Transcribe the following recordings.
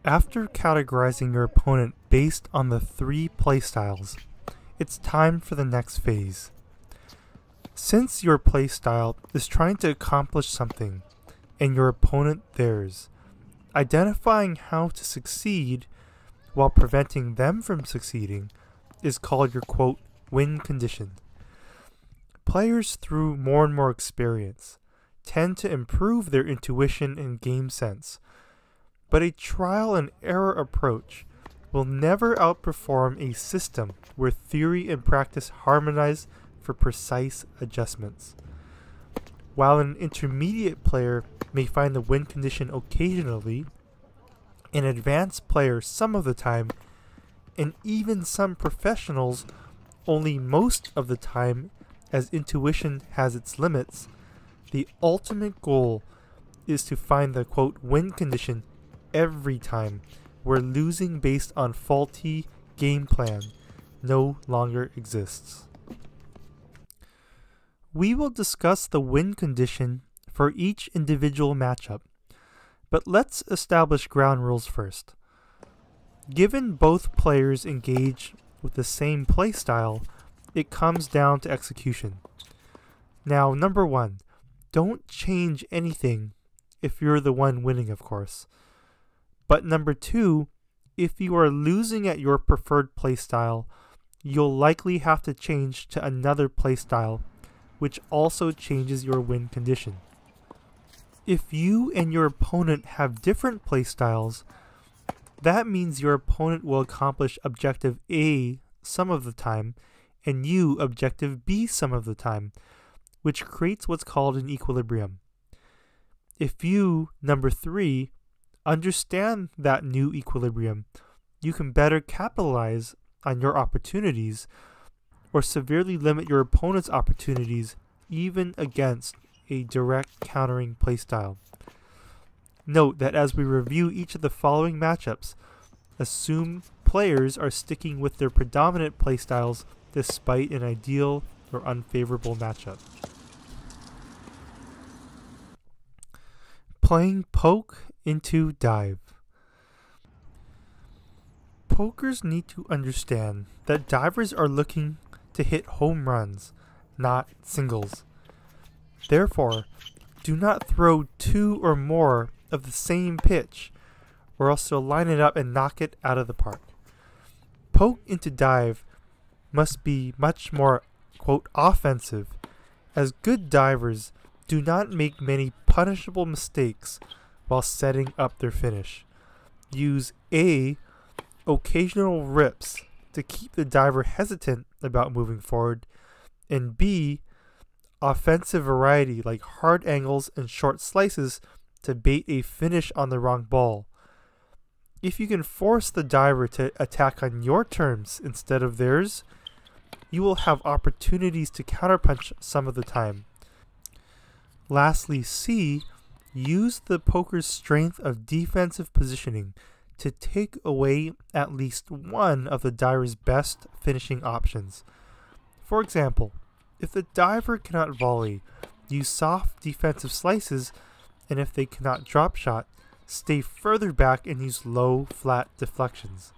After categorizing your opponent based on the 3 playstyles, it's time for the next phase. Since your playstyle is trying to accomplish something, and your opponent theirs, identifying how to succeed while preventing them from succeeding is called your quote, win condition. Players through more and more experience tend to improve their intuition and game sense, but a trial and error approach will never outperform a system where theory and practice harmonize for precise adjustments. While an intermediate player may find the win condition occasionally, an advanced player some of the time, and even some professionals only most of the time, as intuition has its limits, the ultimate goal is to find the quote win condition every time, where losing based on faulty game plan no longer exists. We will discuss the win condition for each individual matchup, but let's establish ground rules first. Given both players engage with the same playstyle, it comes down to execution. Now, number 1, don't change anything if you're the one winning, of course. But number 2, if you are losing at your preferred playstyle, you'll likely have to change to another playstyle, which also changes your win condition. If you and your opponent have different playstyles, that means your opponent will accomplish objective A some of the time, and you objective B some of the time, which creates what's called an equilibrium. If you, number 3, understand that new equilibrium, you can better capitalize on your opportunities or severely limit your opponent's opportunities even against a direct countering playstyle. Note that as we review each of the following matchups, assume players are sticking with their predominant playstyles despite an ideal or unfavorable matchup. Playing poke into dive. Pokers need to understand that divers are looking to hit home runs, not singles. Therefore, do not throw 2 or more of the same pitch, or else you'll line it up and knock it out of the park. Poke into dive must be much more, quote, offensive, as good divers do not make many punishable mistakes while setting up their finish. Use A, occasional rips to keep the diver hesitant about moving forward, and B, offensive variety like hard angles and short slices to bait a finish on the wrong ball. If you can force the diver to attack on your terms instead of theirs, you will have opportunities to counterpunch some of the time. Lastly, C, use the poker's strength of defensive positioning to take away at least one of the diver's best finishing options. For example, if the diver cannot volley, use soft defensive slices, and if they cannot drop shot, stay further back and use low, flat deflections.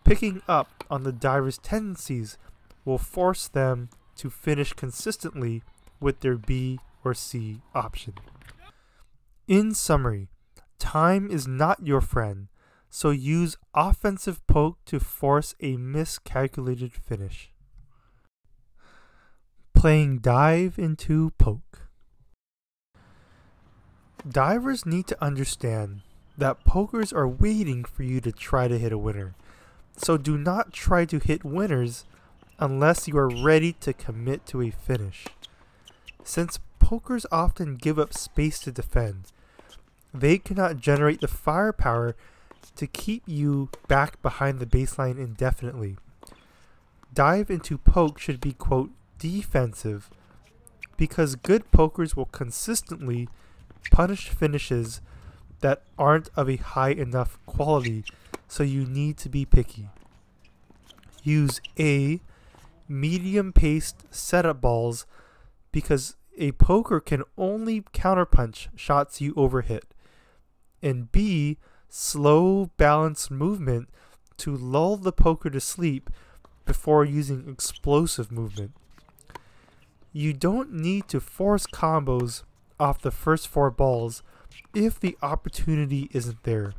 Picking up on the diver's tendencies will force them to finish consistently with their B or C option. In summary, time is not your friend, so use offensive poke to force a miscalculated finish. Playing dive into poke. Divers need to understand that pokers are waiting for you to try to hit a winner, so do not try to hit winners unless you are ready to commit to a finish. Since pokers often give up space to defend, they cannot generate the firepower to keep you back behind the baseline indefinitely. Dive into poke should be, quote, defensive, because good pokers will consistently punish finishes that aren't of a high enough quality, so you need to be picky. Use A, medium-paced setup balls, because a poker can only counterpunch shots you overhit, and B, slow, balanced movement to lull the poker to sleep before using explosive movement. You don't need to force combos off the first 4 balls if the opportunity isn't there,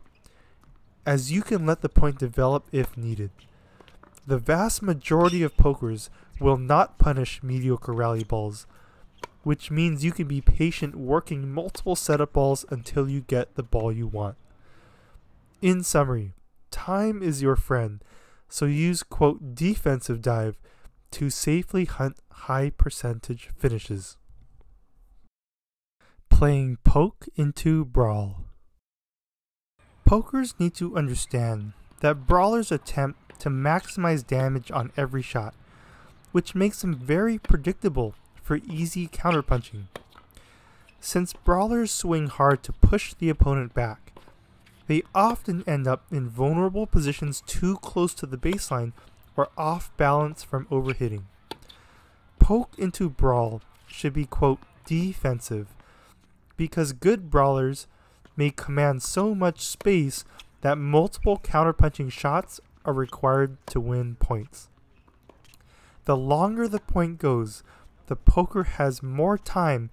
as you can let the point develop if needed. The vast majority of pokers will not punish mediocre rally balls, which means you can be patient working multiple setup balls until you get the ball you want. In summary, time is your friend, so use quote defensive dive to safely hunt high percentage finishes. Playing poke into brawl. Pokers need to understand that brawlers attempt to maximize damage on every shot, which makes them very predictable for easy counterpunching. Since brawlers swing hard to push the opponent back, they often end up in vulnerable positions too close to the baseline or off balance from overhitting. Poke into brawl should be quote defensive, because good brawlers may command so much space that multiple counterpunching shots are required to win points. The longer the point goes, the poker has more time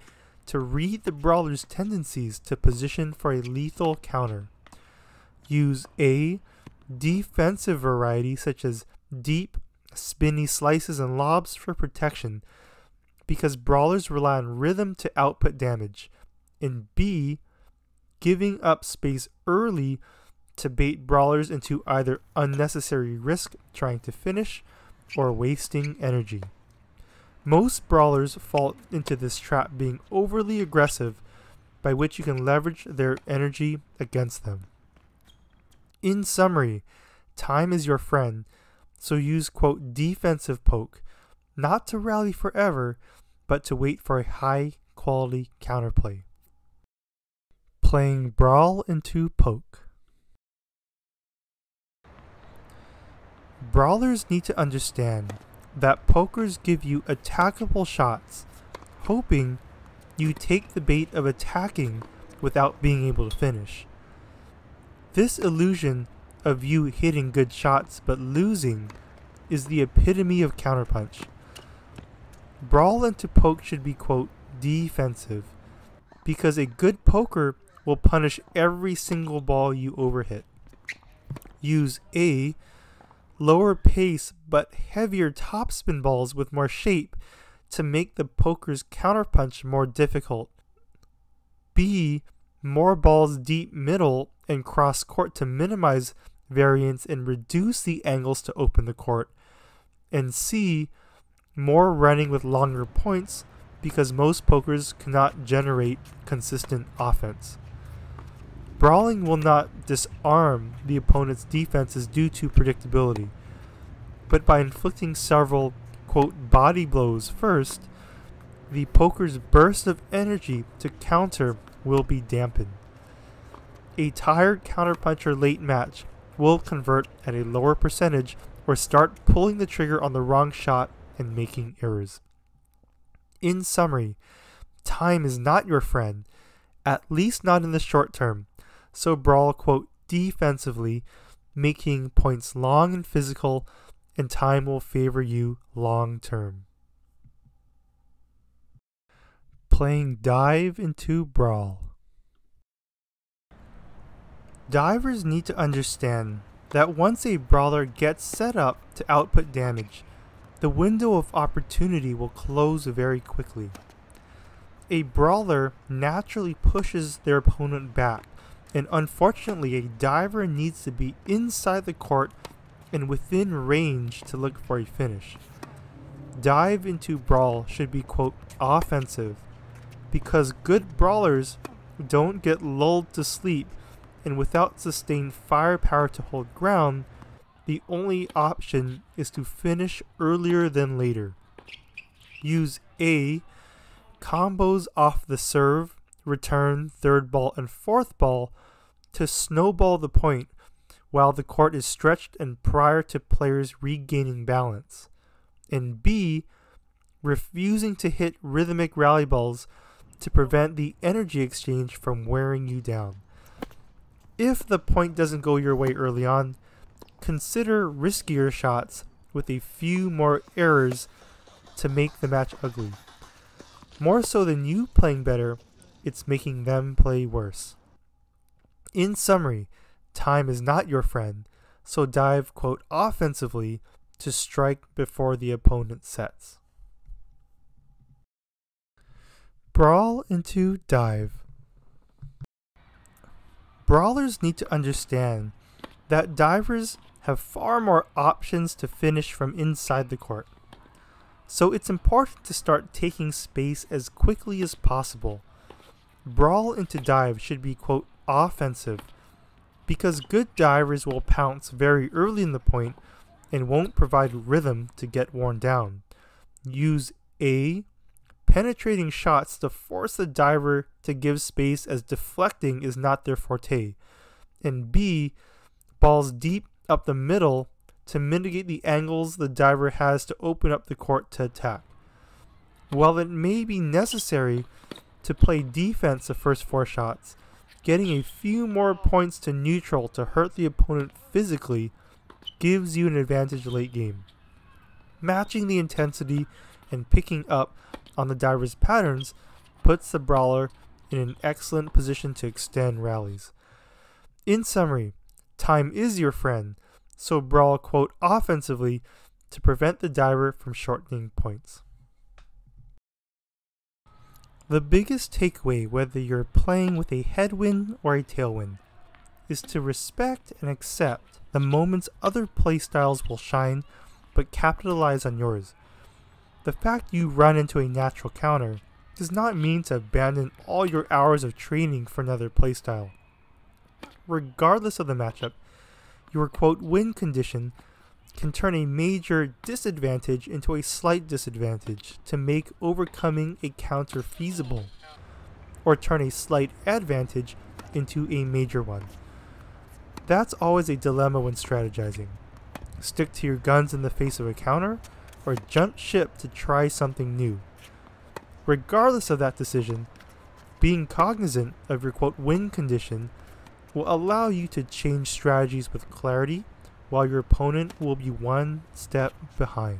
to read the brawler's tendencies to position for a lethal counter. Use a defensive variety such as deep, spinny slices and lobs for protection, because brawlers rely on rhythm to output damage, and B, giving up space early to bait brawlers into either unnecessary risk trying to finish or wasting energy. Most brawlers fall into this trap being overly aggressive, by which you can leverage their energy against them. In summary, time is your friend, so use quote defensive poke, not to rally forever, but to wait for a high quality counterplay. Playing brawl into poke. Brawlers need to understand that pokers give you attackable shots, hoping you take the bait of attacking without being able to finish. This illusion of you hitting good shots but losing is the epitome of counterpunch. Brawl into poke should be quote defensive, because a good poker will punish every single ball you overhit. Use A, lower pace but heavier topspin balls with more shape to make the poker's counterpunch more difficult. B, more balls deep middle and cross court to minimize variance and reduce the angles to open the court. And C, more running with longer points, because most pokers cannot generate consistent offense. Brawling will not disarm the opponent's defenses due to predictability, but by inflicting several, quote, body blows first, the poker's burst of energy to counter will be dampened. A tired counterpuncher late match will convert at a lower percentage or start pulling the trigger on the wrong shot and making errors. In summary, time is not your friend, at least not in the short term, so brawl, quote, defensively, making points long and physical, and time will favor you long term. Playing dive into brawl. Divers need to understand that once a brawler gets set up to output damage, the window of opportunity will close very quickly. A brawler naturally pushes their opponent back, and unfortunately a diver needs to be inside the court and within range to look for a finish. Dive into brawl should be, quote, offensive, because good brawlers don't get lulled to sleep, and without sustained firepower to hold ground, the only option is to finish earlier than later. Use A, combos off the serve, return, third ball, and fourth ball to snowball the point while the court is stretched and prior to players regaining balance. And B, refusing to hit rhythmic rally balls to prevent the energy exchange from wearing you down. If the point doesn't go your way early on, consider riskier shots with a few more errors to make the match ugly. More so than you playing better, it's making them play worse. In summary, time is not your friend, so dive, quote, offensively to strike before the opponent sets. Brawl into dive. Brawlers need to understand that divers have far more options to finish from inside the court. So it's important to start taking space as quickly as possible. Brawl into dive should be, quote, offensive, because good divers will pounce very early in the point and won't provide rhythm to get worn down. Use A, penetrating shots to force the diver to give space, as deflecting is not their forte, and B, balls deep up the middle to mitigate the angles the diver has to open up the court to attack. While it may be necessary to play defense the first 4 shots, getting a few more points to neutral to hurt the opponent physically gives you an advantage late game. Matching the intensity and picking up on the diver's patterns puts the brawler in an excellent position to extend rallies. In summary, time is your friend, so brawl, quote, offensively to prevent the diver from shortening points. The biggest takeaway, whether you're playing with a headwind or a tailwind, is to respect and accept the moments other playstyles will shine, but capitalize on yours. The fact you run into a natural counter does not mean to abandon all your hours of training for another playstyle. Regardless of the matchup, your, quote, win condition can turn a major disadvantage into a slight disadvantage to make overcoming a counter feasible, or turn a slight advantage into a major one. That's always a dilemma when strategizing. Stick to your guns in the face of a counter, or jump ship to try something new. Regardless of that decision, being cognizant of your, quote, win condition will allow you to change strategies with clarity, while your opponent will be one step behind.